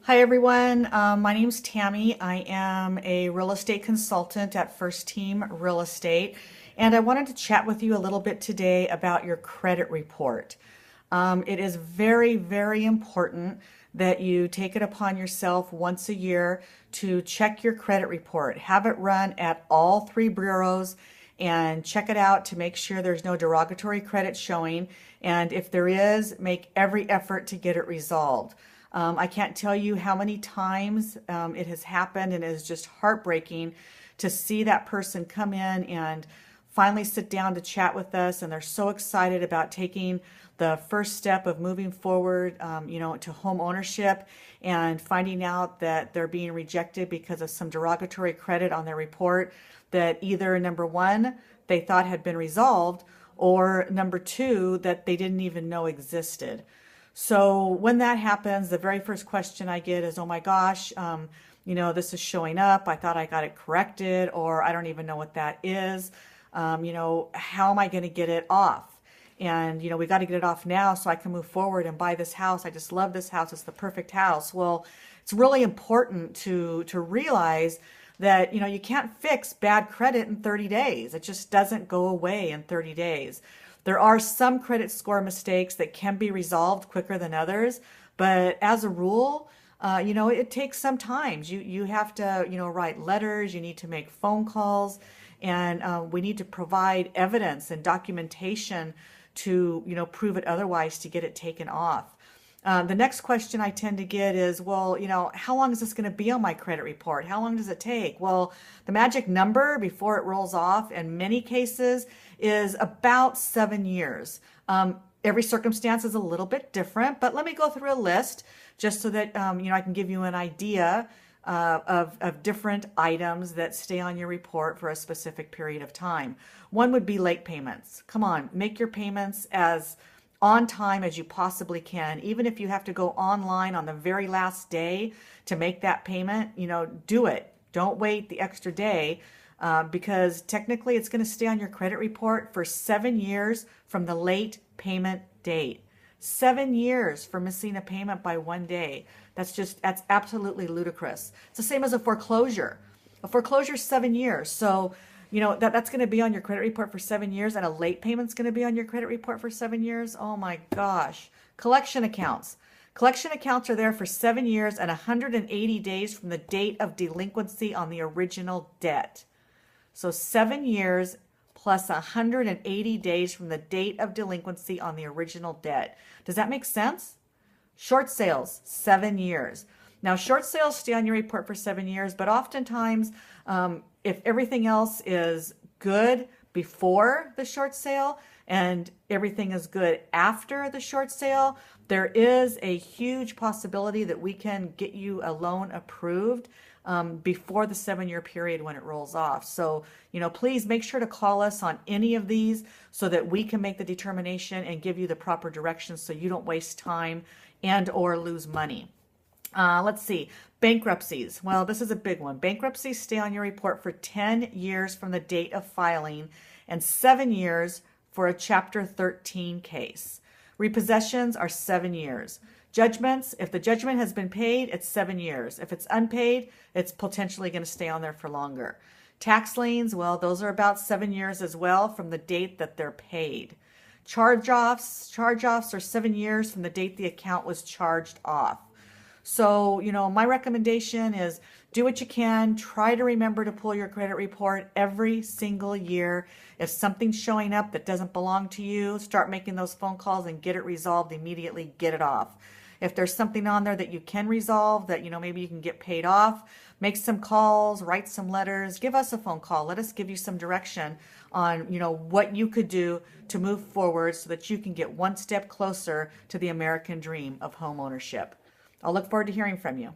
Hi everyone, my name's Tammy. I am a real estate consultant at First Team Real Estate, and I wanted to chat with you a little bit today about your credit report. It is very, very important that you take it upon yourself once a year to check your credit report. Have it run at all three bureaus and check it out to make sure there's no derogatory credit showing. And if there is, make every effort to get it resolved. I can't tell you how many times it has happened, and it is just heartbreaking to see that person come in and finally sit down to chat with us, and they're so excited about taking the first step of moving forward, to home ownership, and finding out that they're being rejected because of some derogatory credit on their report that either number one, they thought had been resolved, or number two, that they didn't even know existed. So when that happens, the very first question I get is, oh my gosh, this is showing up. I thought I got it corrected, or I don't even know what that is. How am I going to get it off? And, we got to get it off now so I can move forward and buy this house. I just love this house. It's the perfect house. Well, it's really important to realize that, you can't fix bad credit in 30 days. It just doesn't go away in 30 days. There are some credit score mistakes that can be resolved quicker than others, but as a rule, it takes some time. You have to, write letters, you need to make phone calls, and we need to provide evidence and documentation to, prove it otherwise to get it taken off. The next question I tend to get is, well, how long is this going to be on my credit report? How long does it take? Well, the magic number before it rolls off in many cases is about 7 years. Every circumstance is a little bit different, but let me go through a list just so that, I can give you an idea of different items that stay on your report for a specific period of time. One would be late payments. Come on, make your payments as on time as you possibly can. Even if you have to go online on the very last day to make that payment, do it. Don't wait the extra day because technically it's going to stay on your credit report for 7 years from the late payment date. 7 years for missing a payment by one day. That's absolutely ludicrous. It's the same as a foreclosure. A foreclosure is 7 years. So that's going to be on your credit report for 7 years, and a late payment's going to be on your credit report for 7 years. Oh my gosh. Collection accounts. Collection accounts are there for 7 years and 180 days from the date of delinquency on the original debt. So 7 years plus 180 days from the date of delinquency on the original debt. Does that make sense? Short sales, 7 years. Now, short sales stay on your report for 7 years, but oftentimes, if everything else is good before the short sale and everything is good after the short sale, there is a huge possibility that we can get you a loan approved before the 7 year period when it rolls off. So, please make sure to call us on any of these so that we can make the determination and give you the proper directions so you don't waste time and or lose money. Let's see. Bankruptcies. Well, this is a big one. Bankruptcies stay on your report for 10 years from the date of filing and 7 years for a Chapter 13 case. Repossessions are 7 years. Judgments, if the judgment has been paid, it's 7 years. If it's unpaid, it's potentially going to stay on there for longer. Tax liens, well, those are about 7 years as well from the date that they're paid. Charge-offs are 7 years from the date the account was charged off. So, my recommendation is do what you can. Try to remember to pull your credit report every single year. If something's showing up that doesn't belong to you, start making those phone calls and get it resolved immediately. Get it off. If there's something on there that you can resolve, that, maybe you can get paid off, make some calls, write some letters, give us a phone call. Let us give you some direction on, what you could do to move forward so that you can get one step closer to the American dream of home ownership. I'll look forward to hearing from you.